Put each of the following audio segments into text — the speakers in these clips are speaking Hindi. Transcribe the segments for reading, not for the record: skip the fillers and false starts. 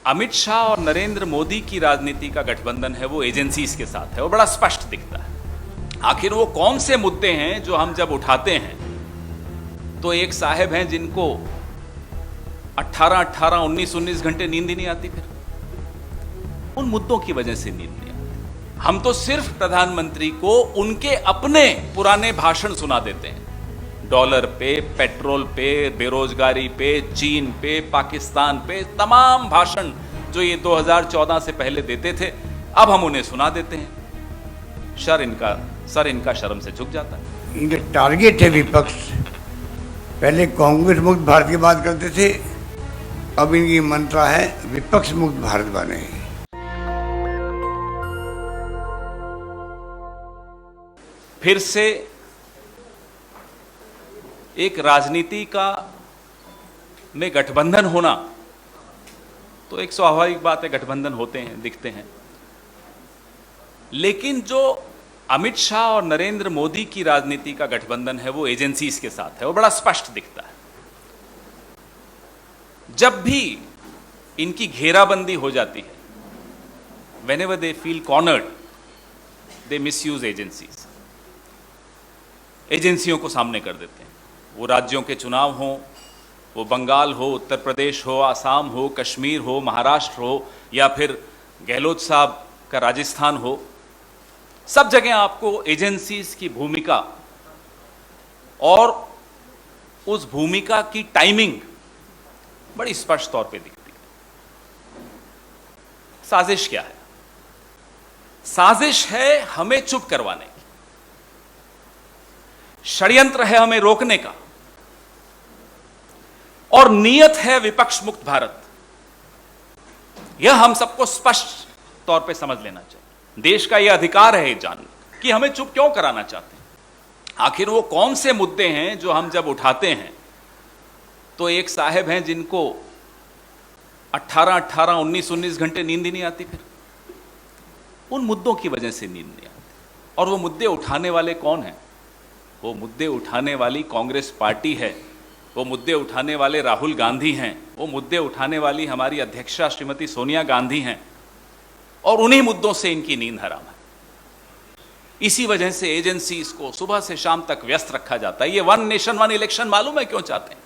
अमित शाह और नरेंद्र मोदी की राजनीति का गठबंधन है वो एजेंसीज के साथ है, वो बड़ा स्पष्ट दिखता है। आखिर वो कौन से मुद्दे हैं जो हम जब उठाते हैं तो एक साहब हैं जिनको 18-18, 19-19 घंटे नींद ही नहीं आती, फिर उन मुद्दों की वजह से नींद नहीं आती। हम तो सिर्फ प्रधानमंत्री को उनके अपने पुराने भाषण सुना देते हैं, डॉलर पे, पेट्रोल पे, बेरोजगारी पे, चीन पे, पाकिस्तान पे, तमाम भाषण जो ये 2014 से पहले देते थे, अब हम उन्हें सुना देते हैं। सर इनका शर्म से झुक जाता है। इनका टारगेट है विपक्ष। पहले कांग्रेस मुक्त भारत की बात करते थे, अब इनकी मंत्रा है विपक्ष मुक्त भारत बने। फिर से एक राजनीति का में गठबंधन होना तो एक स्वाभाविक बात है, गठबंधन होते हैं, दिखते हैं। लेकिन जो अमित शाह और नरेंद्र मोदी की राजनीति का गठबंधन है वो एजेंसीज के साथ है, वो बड़ा स्पष्ट दिखता है। जब भी इनकी घेराबंदी हो जाती है, whenever they feel cornered, they misuse agencies। एजेंसियों को सामने कर देते हैं। वो राज्यों के चुनाव हो, वो बंगाल हो, उत्तर प्रदेश हो, आसाम हो, कश्मीर हो, महाराष्ट्र हो, या फिर गहलोत साहब का राजस्थान हो, सब जगह आपको एजेंसीज की भूमिका और उस भूमिका की टाइमिंग बड़ी स्पष्ट तौर पे दिखती है। साजिश क्या है? साजिश है हमें चुप करवाने की, षड्यंत्र है हमें रोकने का, और नीयत है विपक्ष मुक्त भारत। यह हम सबको स्पष्ट तौर पे समझ लेना चाहिए। देश का यह अधिकार है जानना कि हमें चुप क्यों कराना चाहते हैं। आखिर वो कौन से मुद्दे हैं जो हम जब उठाते हैं तो एक साहब हैं जिनको 18-18, 19-19 घंटे नींद ही नहीं आती, फिर उन मुद्दों की वजह से नींद नहीं आती। और वो मुद्दे उठाने वाले कौन हैं? वो मुद्दे उठाने वाली कांग्रेस पार्टी है, वो मुद्दे उठाने वाले राहुल गांधी हैं, वो मुद्दे उठाने वाली हमारी अध्यक्षा श्रीमती सोनिया गांधी हैं, और उन्हीं मुद्दों से इनकी नींद हराम है। इसी वजह से एजेंसीज को सुबह से शाम तक व्यस्त रखा जाता है। ये वन नेशन वन इलेक्शन मालूम है क्यों चाहते हैं?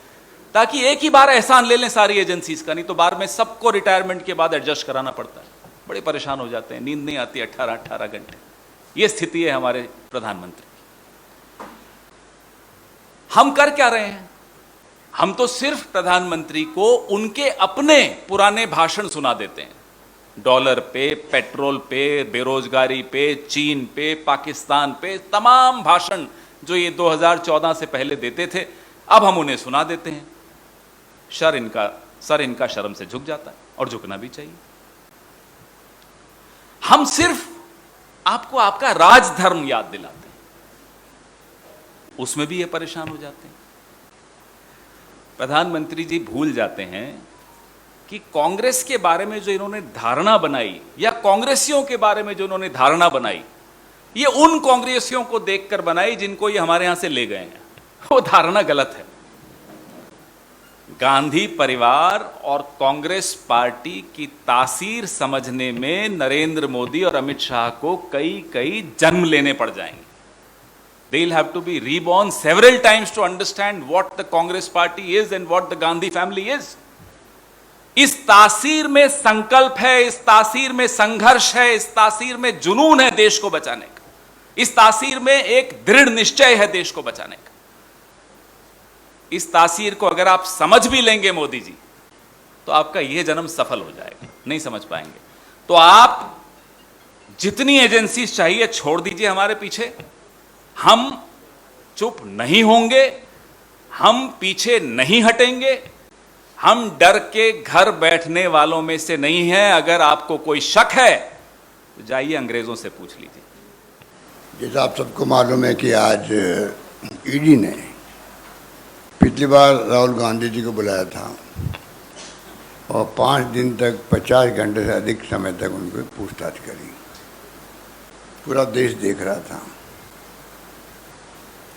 ताकि एक ही बार एहसान ले लें सारी एजेंसीज का, नहीं तो बाद में सबको रिटायरमेंट के बाद एडजस्ट कराना पड़ता है। बड़े परेशान हो जाते हैं, नींद नहीं आती 18-18 घंटे। ये स्थिति है हमारे प्रधानमंत्री की। हम कर क्या रहे हैं? हम तो सिर्फ प्रधानमंत्री को उनके अपने पुराने भाषण सुना देते हैं, डॉलर पे, पेट्रोल पे, बेरोजगारी पे, चीन पे, पाकिस्तान पे, तमाम भाषण जो ये 2014 से पहले देते थे, अब हम उन्हें सुना देते हैं। सर इनका शर्म से झुक जाता है, और झुकना भी चाहिए। हम सिर्फ आपको आपका राजधर्म याद दिलाते हैं, उसमें भी ये परेशान हो जाते हैं। प्रधानमंत्री जी भूल जाते हैं कि कांग्रेस के बारे में जो इन्होंने धारणा बनाई, या कांग्रेसियों के बारे में जो इन्होंने धारणा बनाई, ये उन कांग्रेसियों को देखकर बनाई जिनको ये हमारे यहां से ले गए हैं। वो धारणा गलत है। गांधी परिवार और कांग्रेस पार्टी की तासीर समझने में नरेंद्र मोदी और अमित शाह को कई जन्म लेने पड़ जाएंगे। They'll have to be reborn several times to understand what the Congress party is and what the Gandhi family is. इस तासीर में संकल्प है, इस तासीर में संघर्ष है, इस तासीर में जुनून है देश को बचाने का, इस तासीर में एक दृढ़ निश्चय है देश को बचाने का। इस तासीर को अगर आप समझ भी लेंगे मोदी जी, तो आपका यह जन्म सफल हो जाएगा। नहीं समझ पाएंगे तो आप जितनी एजेंसीज चाहिए छोड़ दीजिए हमारे पीछे। हम चुप नहीं होंगे, हम पीछे नहीं हटेंगे, हम डर के घर बैठने वालों में से नहीं हैं। अगर आपको कोई शक है तो जाइए अंग्रेजों से पूछ लीजिए। जैसा आप सबको मालूम है कि आज ईडी ने पिछली बार राहुल गांधी जी को बुलाया था और 5 दिन तक 50 घंटे से अधिक समय तक उनको पूछताछ करी। पूरा देश देख रहा था।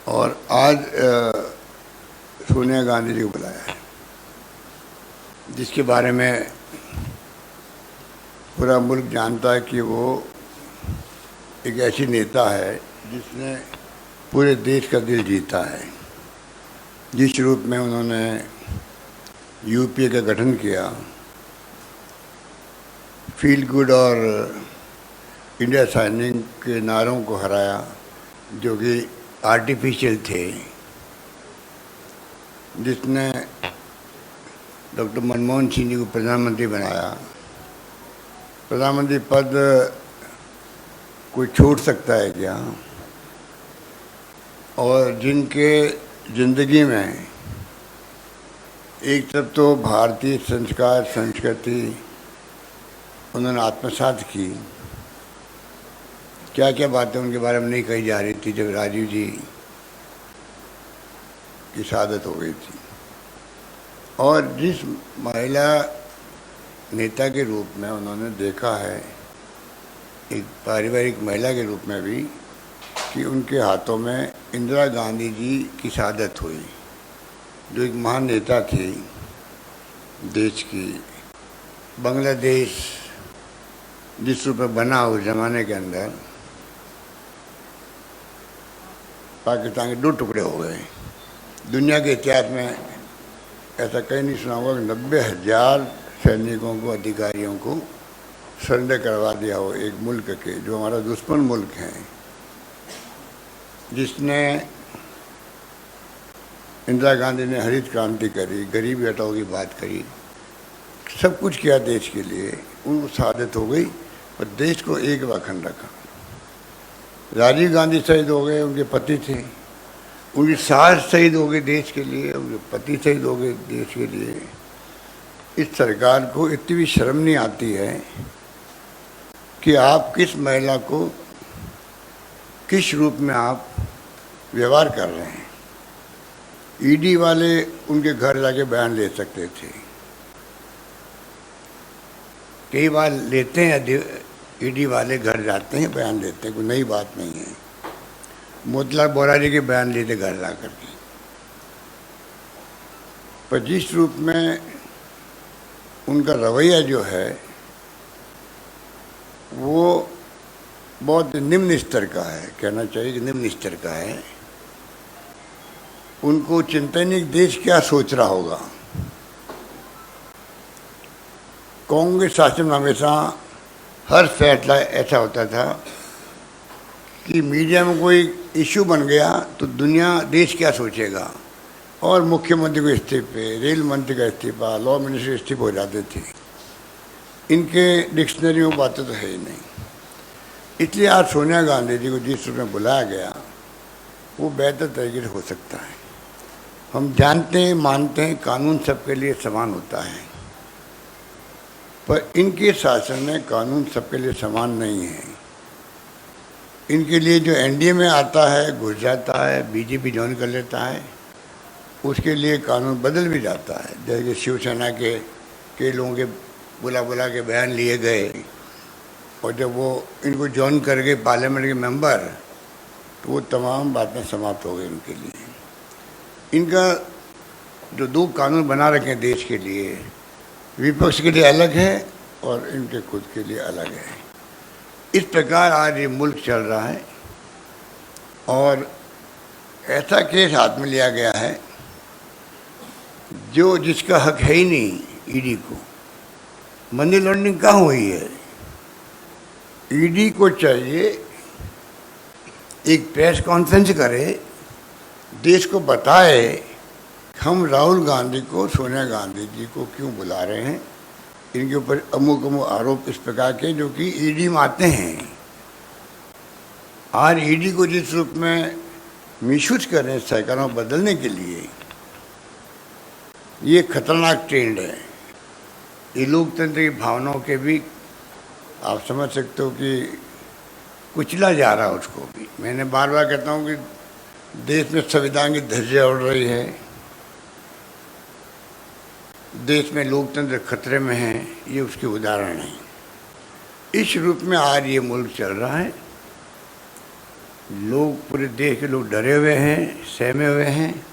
और आज सोनिया गांधी जी को बुलाया है, जिसके बारे में पूरा मुल्क जानता है कि वो एक ऐसी नेता है जिसने पूरे देश का दिल जीता है। जिस रूप में उन्होंने यूपीए का गठन किया, फील गुड और इंडिया शाइनिंग के नारों को हराया जो कि आर्टिफिशियल थे, जिसने डॉक्टर मनमोहन सिंह जी को प्रधानमंत्री बनाया। प्रधानमंत्री पद कोई छोड़ सकता है क्या? और जिनके ज़िंदगी में एक तरफ तो भारतीय संस्कार संस्कृति उन्होंने आत्मसात की, क्या क्या बातें उनके बारे में नहीं कही जा रही थी जब राजीव जी की शहादत हो गई थी। और जिस महिला नेता के रूप में उन्होंने देखा है, एक पारिवारिक महिला के रूप में भी, कि उनके हाथों में इंदिरा गांधी जी की शहादत हुई, जो एक महान नेता थी देश की। बांग्लादेश जिस रूप में बना उस जमाने के अंदर, पाकिस्तान के 2 टुकड़े हो गए। दुनिया के इतिहास में ऐसा कहीं नहीं सुना होगा कि 90,000 सैनिकों को, अधिकारियों को सरेंडर करवा दिया हो एक मुल्क के, जो हमारा दुश्मन मुल्क है, जिसने इंदिरा गांधी ने हरित क्रांति करी, गरीबी हटाओ की बात करी, सब कुछ किया देश के लिए। उनको शहादत हो गई और देश को एक अखंड रखा। राजीव गांधी शहीद हो गए, उनके पति थे, उनकी सास शहीद हो गई देश के लिए, उनके पति शहीद हो गए देश के लिए। इस सरकार को इतनी भी शर्म नहीं आती है कि आप किस महिला को किस रूप में आप व्यवहार कर रहे हैं। ईडी वाले उनके घर जाके बयान ले सकते थे, कई बार लेते हैं, ईडी वाले घर जाते हैं, बयान देते हैं, कोई नई बात नहीं है। मोतीलाल बोरा जी के बयान लेते घर जा करके। पर जिस रूप में उनका रवैया जो है वो बहुत निम्न स्तर का है, कहना चाहिए कि निम्न स्तर का है। उनको चिंता नहीं देश क्या सोच रहा होगा। कांग्रेस शासन में हमेशा हर फैसला ऐसा होता था कि मीडिया में कोई इशू बन गया तो दुनिया देश क्या सोचेगा, और मुख्यमंत्री को इस्तीफे, रेल मंत्री का इस्तीफा, लॉ मिनिस्टर इस्तीफे हो जाते थे। इनके डिक्शनरी में बातें तो है ही नहीं। इसलिए आज सोनिया गांधी जी को जिस रूप में बुलाया गया वो बेहतर तरीके से हो सकता है। हम जानते हैं, मानते हैं, कानून सबके लिए समान होता है, पर इनके शासन में कानून सबके लिए समान नहीं है। इनके लिए जो एनडीए में आता है, घुस जाता है, बीजेपी ज्वाइन कर लेता है, उसके लिए कानून बदल भी जाता है। जैसे शिवसेना के कई लोगों के बुला के बयान लिए गए, और जब वो इनको ज्वाइन कर गए पार्लियामेंट के मेंबर, तो वो तमाम बातें समाप्त हो गई उनके लिए। इनका जो 2 कानून बना रखे हैं देश के लिए, विपक्ष के लिए अलग है और इनके खुद के लिए अलग है। इस प्रकार आज ये मुल्क चल रहा है, और ऐसा केस हाथ में लिया गया है जो जिसका हक है ही नहीं। ईडी को मनी लॉन्ड्रिंग कहाँ हुई है? ईडी को चाहिए एक प्रेस कॉन्फ्रेंस करे, देश को बताए हम राहुल गांधी को, सोनिया गांधी जी को क्यों बुला रहे हैं, इनके ऊपर अमुक आरोप इस प्रकार के जो कि ईडी में आते हैं। आज ईडी को जिस रूप में मिसयूज कर रहे हैं सरकारों बदलने के लिए, ये खतरनाक ट्रेंड है। ये लोकतंत्र की भावनाओं के भी आप समझ सकते हो कि कुचला जा रहा है उसको भी। मैंने बार बार कहता हूँ कि देश में संविधान की धज्जियां उड़ रही है, देश में लोकतंत्र खतरे में है, ये उसके उदाहरण हैं। इस रूप में आज ये मुल्क चल रहा है। लोग, पूरे देश के लोग डरे हुए हैं, सहमे हुए हैं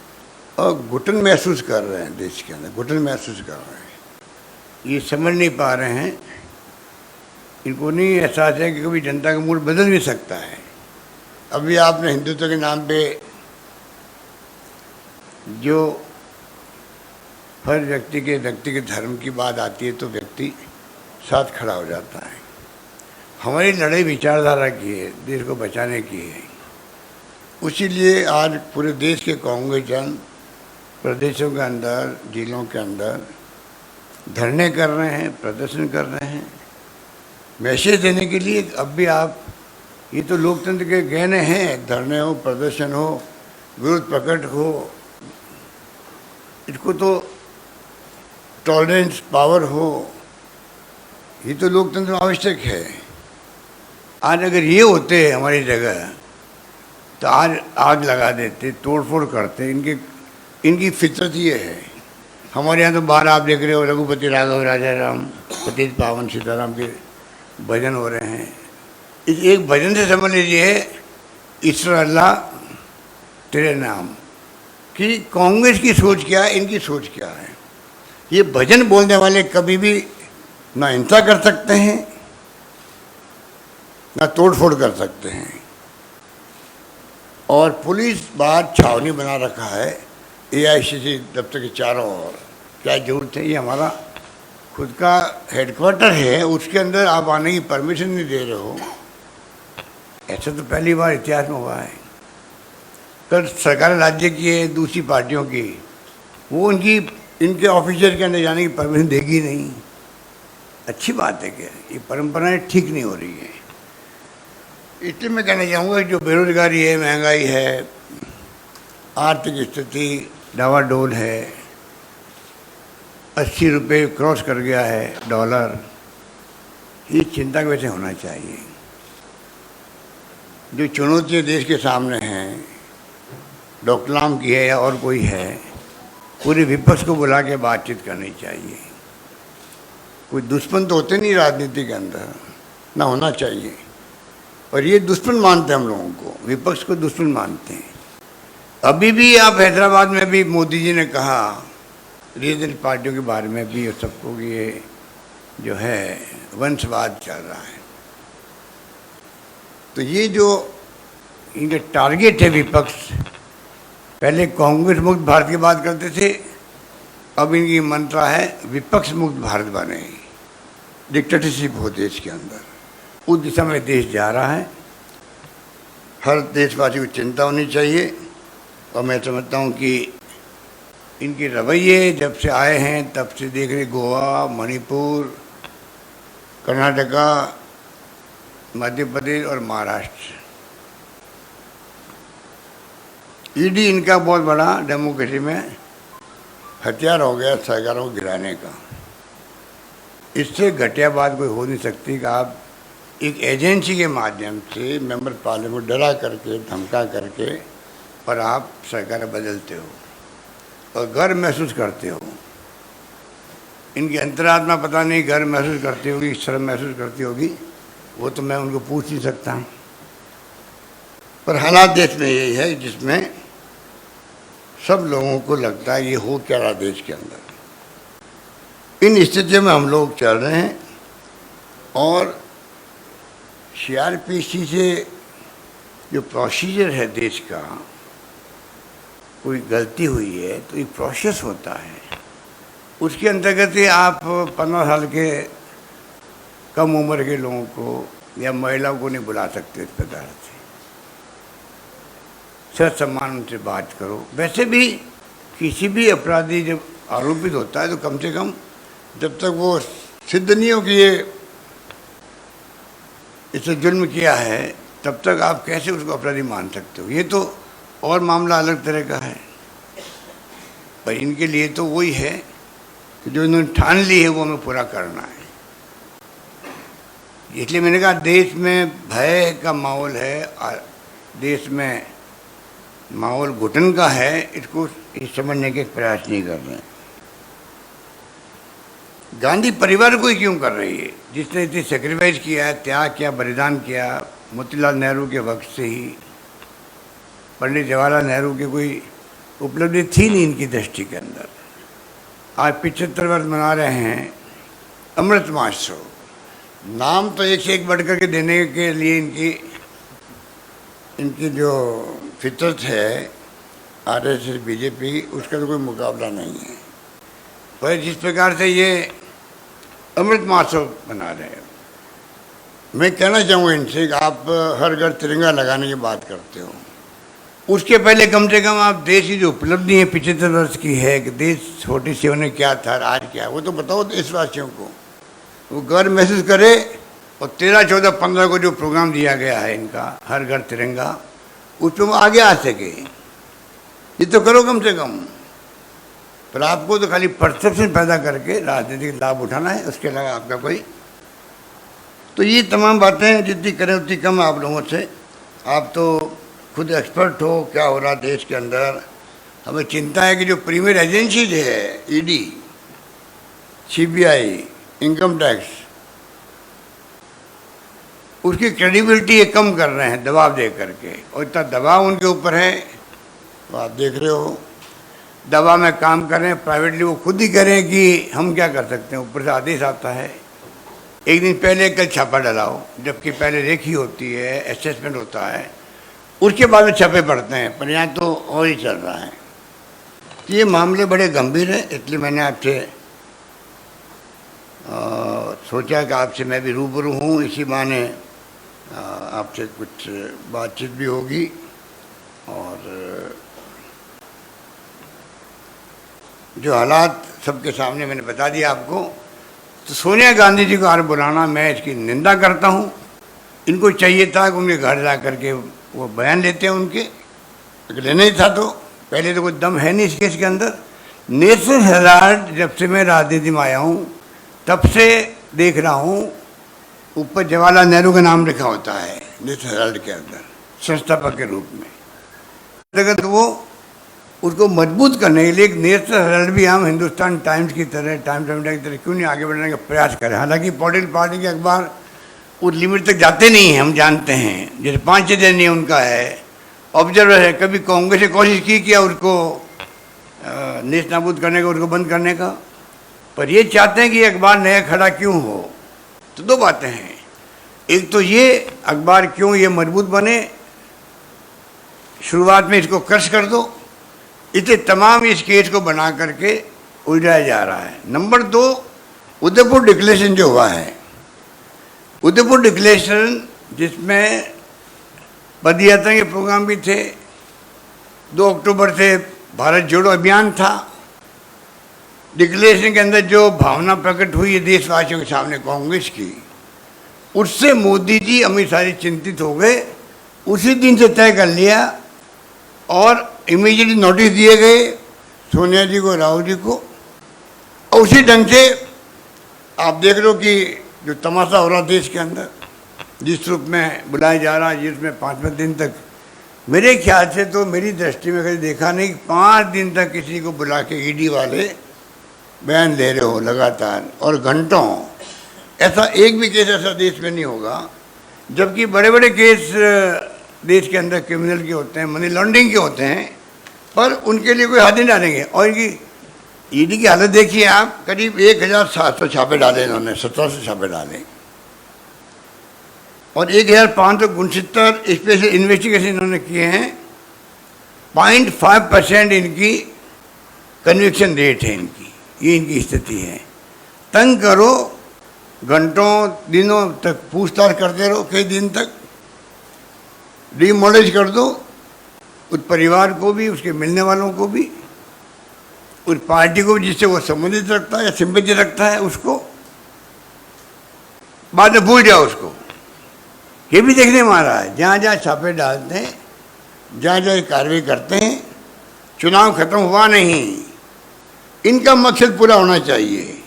और घुटन महसूस कर रहे हैं। देश के अंदर घुटन महसूस कर रहे हैं। ये समझ नहीं पा रहे हैं इनको नहीं एहसास है कि कभी जनता का मूड बदल भी सकता है। अभी आपने हिंदुत्व के नाम पे जो हर व्यक्ति के व्यक्तिगत धर्म की बात आती है तो व्यक्ति साथ खड़ा हो जाता है। हमारी लड़ाई विचारधारा की है, देश को बचाने की है। उसीलिए आज पूरे देश के कांग्रेसजन प्रदेशों के अंदर, जिलों के अंदर धरने कर रहे हैं, प्रदर्शन कर रहे हैं, मैसेज देने के लिए। अब भी आप, ये तो लोकतंत्र के गहने हैं, धरने हो, प्रदर्शन हो, विरोध प्रकट हो, इसको तो टॉलरेंस पावर हो, ये तो लोकतंत्र में आवश्यक है। आज अगर ये होते हमारी जगह तो आज आग लगा देते, तोड़फोड़ करते। इनकी फितरत ये है। हमारे यहाँ तो बाहर आप देख रहे हो, रघुपति राघव राजा राम, पतित पावन सीताराम के भजन हो रहे हैं। इस एक भजन से समझ लीजिए ईश्वर अल्लाह तेरे नाम कि कांग्रेस की सोच क्या है, इनकी सोच क्या है। ये भजन बोलने वाले कभी भी ना हिंसा कर सकते हैं, ना तोड़फोड़ कर सकते हैं। और पुलिस बाहर छावनी बना रखा है एआईसीसी दफ्तर के चारों ओर। क्या जरूरत है? ये हमारा खुद का हेडक्वार्टर है, उसके अंदर आप आने की परमिशन नहीं दे रहे हो। ऐसा तो पहली बार इतिहास में हुआ है। कल सरकार राज्य की है, दूसरी पार्टियों की, वो इनके ऑफिसर के अंदर जाने की परमिशन देगी नहीं। अच्छी बात है क्या? ये परंपराएं ठीक नहीं हो रही है। इसलिए मैं कहना चाहूँगा जो बेरोजगारी है, महंगाई है, आर्थिक स्थिति डावाडोल है, 80 रुपये क्रॉस कर गया है डॉलर, ये चिंता वैसे होना चाहिए। जो चुनौतियाँ देश के सामने हैं, डोकलाम की है या और कोई है, पूरे विपक्ष को बुला के बातचीत करनी चाहिए। कोई दुश्मन तो होते नहीं राजनीति के अंदर, ना होना चाहिए। और ये दुश्मन मानते हैं हम लोगों को, विपक्ष को दुश्मन मानते हैं। अभी भी आप हैदराबाद में भी मोदी जी ने कहा रीजनल पार्टियों के बारे में भी और सबको कि ये जो है वंशवाद चल रहा है। तो ये जो इनके टारगेट है विपक्ष, पहले कांग्रेस मुक्त भारत की बात करते थे, अब इनकी मंत्रा है विपक्ष मुक्त भारत बने, डिक्टेटरशिप हो देश के अंदर। उस दिशा में देश जा रहा है। हर देशवासी को चिंता होनी चाहिए। और मैं समझता हूँ कि इनके रवैये जब से आए हैं तब से देख रहे, गोवा, मणिपुर, कर्नाटका, मध्य प्रदेश और महाराष्ट्र, ईडी इनका बहुत बड़ा डेमोक्रेसी में हथियार हो गया सरकारों को गिराने का। इससे घटिया बात कोई हो नहीं सकती कि आप एक एजेंसी के माध्यम से मेंबर पार्लियामेंट को डरा करके, धमका करके और आप सरकार बदलते हो और गर्व महसूस करते हो। इनकी अंतरात्मा पता नहीं गर्व महसूस करती होगी, शर्म महसूस करती होगी, वो तो मैं उनको पूछ नहीं सकता। पर हालात देश में यही है जिसमें सब लोगों को लगता है ये हो क्या रहा देश के अंदर। इन स्थितियों में हम लोग चल रहे हैं। और सीआरपीसी से जो प्रोसीजर है देश का, कोई गलती हुई है तो एक प्रोसेस होता है, उसके अंतर्गत ही आप 15 साल के कम उम्र के लोगों को या महिलाओं को नहीं बुला सकते इस प्रकार से। सच सम्मान उनसे बात करो। वैसे भी किसी भी अपराधी जब आरोपित होता है तो कम से कम जब तक वो सिद्ध नहीं हो कि ये इससे जुल्म किया है, तब तक आप कैसे उसको अपराधी मान सकते हो। ये तो और मामला अलग तरह का है। पर इनके लिए तो वही है कि जो इन्होंने ठान ली है वो हमें पूरा करना है। इसलिए मैंने कहा देश में भय का माहौल है, देश में माहौल घुटन का है, इसको समझने के प्रयास नहीं कर रहे हैं। गांधी परिवार को ही क्यों कर रही है, जिसने इतनी सेक्रीफाइस किया है, त्याग किया, बलिदान किया। मोतीलाल नेहरू के वक्त से ही पंडित जवाहरलाल नेहरू की कोई उपलब्धि थी नहीं इनकी दृष्टि के अंदर। आज 75 वर्ष मना रहे हैं अमृत महोत्सव। नाम तो एक से एक बढ़ कर के देने के लिए इनकी जो फितरत है आरएसएस बीजेपी, उसका तो कोई मुकाबला नहीं है। पर जिस प्रकार से ये अमृत महोत्सव बना रहे हैं, मैं कहना चाहूँगा इनसे कि आप हर घर तिरंगा लगाने की बात करते हो, उसके पहले कम से कम आप देश की जो उपलब्धि है 75 वर्ष की है कि देश छोटी सी होने क्या था आज क्या है, वो तो बताओ देशवासियों को, वो गर्व महसूस करे। और 13, 14, 15 को जो प्रोग्राम दिया गया है इनका हर घर तिरंगा, उस पर वो आगे आ सके, ये तो करो कम से कम। पर आपको तो खाली परसेप्शन पैदा करके राजनीतिक लाभ उठाना है, उसके अलावा आपका कोई। तो ये तमाम बातें जितनी करें उतनी कम आप लोगों से। आप तो खुद एक्सपर्ट हो क्या हो रहा देश के अंदर। हमें चिंता है कि जो प्रीमियर एजेंसीज है, ईडी, सीबीआई, इनकम टैक्स, उसकी क्रेडिबिलिटी ये कम कर रहे हैं दबाव दे करके, और इतना दबाव उनके ऊपर है, तो आप देख रहे हो दबाव में काम करें। प्राइवेटली वो खुद ही करें कि हम क्या कर सकते हैं, ऊपर से आदेश आता है, एक दिन पहले कल छापा डलाओ, जबकि पहले रेखी होती है, असेसमेंट होता है, उसके बाद में छापे पड़ते हैं। पर यहाँ तो और ही चल रहा है। तो ये मामले बड़े गंभीर हैं, इसलिए मैंने आपसे सोचा कि आपसे मैं भी रूबरू हूँ, इसी बहाने आपसे कुछ बातचीत भी होगी। और जो हालात सबके सामने मैंने बता दिया आपको। तो सोनिया गांधी जी को आज बुलाना, मैं इसकी निंदा करता हूँ। इनको चाहिए था कि उनके घर जा कर के वो बयान लेते हैं उनके, लेना ही था। तो पहले तो कोई दम है नहीं इस केस के अंदर। नेशनल हेराल्ड जब से मैं राजनीति में आया हूँ तब से देख रहा हूँ, ऊपर जवाहरलाल नेहरू का नाम लिखा होता है नेशनल हेराल्ड के अंदर संस्थापक के रूप में। अगर वो उसको मजबूत करने के लिए एक नेशनल हेराल्ड भी हम हिंदुस्तान टाइम्स की तरह, टाइम्स ऑफ इंडिया की तरह क्यों नहीं आगे बढ़ने का प्रयास करें। हालांकि पॉलिटिकल पार्टी के अखबार उस लिमिट तक जाते नहीं हैं, हम जानते हैं। जैसे 5-6 दिन नहीं उनका है, ऑब्जर्वर है। कभी कांग्रेस ने कोशिश की क्या उसको नेस्तनाबूद करने का, उसको बंद करने का। पर ये चाहते हैं कि अखबार नया खड़ा क्यों हो। तो दो बातें हैं, एक तो ये अखबार क्यों ये मजबूत बने, शुरुआत में इसको क्रश कर दो, इसे तमाम इस केस को बना करके उलझाया जा रहा है। नंबर 2, उदयपुर डिक्लेरेशन जो हुआ है, उदयपुर डिक्लेरेशन जिसमें पदयात्रा के प्रोग्राम भी थे, 2 अक्टूबर से भारत जोड़ो अभियान था। डिक्लेरेशन के अंदर जो भावना प्रकट हुई है देशवासियों के सामने कांग्रेस की, उससे मोदी जी अमित शाह जी चिंतित हो गए। उसी दिन से तय कर लिया और इमीडिएटली नोटिस दिए गए सोनिया जी को, राहुल जी को। और उसी ढंग से आप देख लो कि जो तमाशा हो रहा देश के अंदर, जिस रूप में बुलाया जा रहा है, जिसमें 5वें दिन तक, मेरे ख्याल से तो मेरी दृष्टि में कभी देखा नहीं 5 दिन तक किसी को बुला के ईडी वाले बयान दे रहे हो लगातार और घंटों। ऐसा एक भी केस ऐसा देश में नहीं होगा। जबकि बड़े बड़े केस देश के अंदर क्रिमिनल के होते हैं, मनी लॉन्ड्रिंग के होते हैं, पर उनके लिए कोई हाथ नहीं डालेंगे। और इनकी ईडी की हालत देखिए आप, करीब 1700 छापे डाले इन्होंने, 1700 छापे डाले और 1569 स्पेशल इन्वेस्टिगेशन इन्होंने किए हैं। 0.5% इनकी कन्विक्शन रेट है इनकी, ये इनकी स्थिति है। तंग करो, घंटों दिनों तक पूछताछ करते रहो, कई दिन तक डिमोलिश कर दो उस परिवार को भी, उसके मिलने वालों को भी, उस पार्टी को भी जिससे वो संबंधित रखता है या सिंपैथी रखता है, उसको बाद में भूल जाओ उसको। ये भी देखने में आ रहा है, जहाँ जहाँ छापे डालते हैं, जहाँ जहाँ कार्रवाई करते हैं, चुनाव खत्म हुआ नहीं, इनका मकसद पूरा होना चाहिए।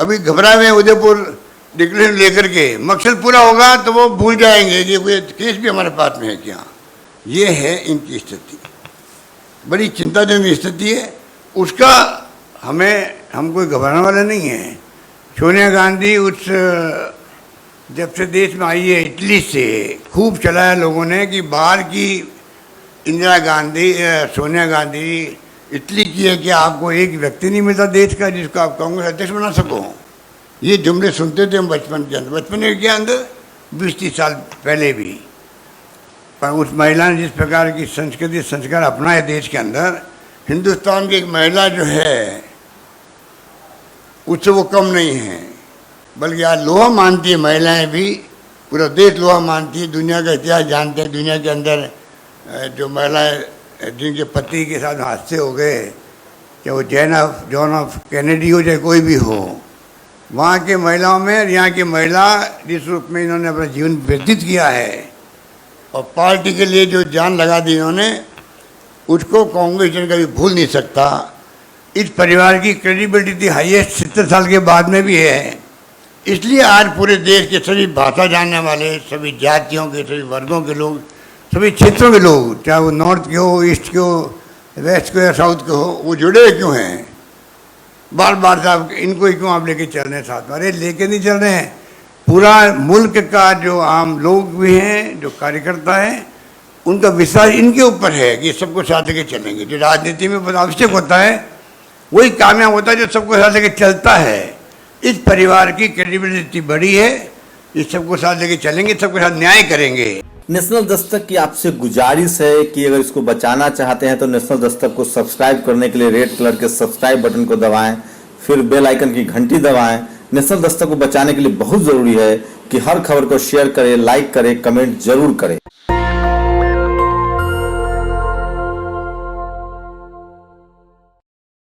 अभी घबराए हुए उदयपुर डिक्लेरेशन लेकर के, मकसद पूरा होगा तो वो भूल जाएंगे कि कोई केस भी हमारे पास में है क्या। ये है इनकी स्थिति, बड़ी चिंताजनक स्थिति है। उसका हम कोई घबराने वाले नहीं है। सोनिया गांधी जब से देश में आई है इटली से, खूब चलाया लोगों ने कि बाहर की इंदिरा गांधी, सोनिया गांधी इटली की है कि आपको एक व्यक्ति नहीं मिलता देश का जिसको आप कांग्रेस अध्यक्ष बना सको। ये जुमले सुनते थे हम बचपन के अंदर, बचपन के अंदर 20-30 साल पहले भी। पर उस महिला ने जिस प्रकार की संस्कृति संस्कार अपनाए देश के अंदर, हिंदुस्तान की एक महिला जो है उससे वो कम नहीं है, बल्कि आज लोहा मानती है महिलाएं भी, पूरा देश लोहा मानती है। दुनिया का इतिहास जानते हैं, दुनिया के अंदर जो महिलाएं जिनके पति के साथ हादसे हो गए, चाहे वो जॉन ऑफ कैनेडी हो चाहे कोई भी हो, वहाँ के महिलाओं में यहाँ की महिला जिस रूप में इन्होंने अपना जीवन व्यतीत किया है और पार्टी के लिए जो जान लगा दी इन्होंने, उसको कांग्रेस जन कभी भूल नहीं सकता। इस परिवार की क्रेडिबिलिटी थी हाईएस्ट 70 साल के बाद में भी है। इसलिए आज पूरे देश के सभी भाषा जानने वाले, सभी जातियों के, सभी वर्गों के लोग, सभी क्षेत्रों के लोग, चाहे वो नॉर्थ के हो, ईस्ट के हो, वेस्ट के हो या साउथ के हो, वो जुड़े क्यों हैं? बार बार साहब इनको ही क्यों आप लेके चल रहे हैं साथ में? अरे लेके नहीं चल रहे हैं, पूरा मुल्क का जो आम लोग भी हैं, जो कार्यकर्ता हैं, उनका विश्वास इनके ऊपर है कि सबको साथ लेके चलेंगे। जो राजनीति में बहुत आवश्यक होता है वही कामयाब होता है जो सबको साथ लेके चलता है। इस परिवार की क्रेडिबिलिटी बड़ी है, ये सबको साथ लेके चलेंगे, सबके साथ न्याय करेंगे। नेशनल दस्तक की आपसे गुजारिश है कि अगर इसको बचाना चाहते हैं तो नेशनल दस्तक को सब्सक्राइब करने के लिए रेड कलर के सब्सक्राइब बटन को दबाएं, फिर बेल आइकन की घंटी दबाएं। नेशनल दस्तक को बचाने के लिए बहुत जरूरी है कि हर खबर को शेयर करें, लाइक करें, कमेंट जरूर करें।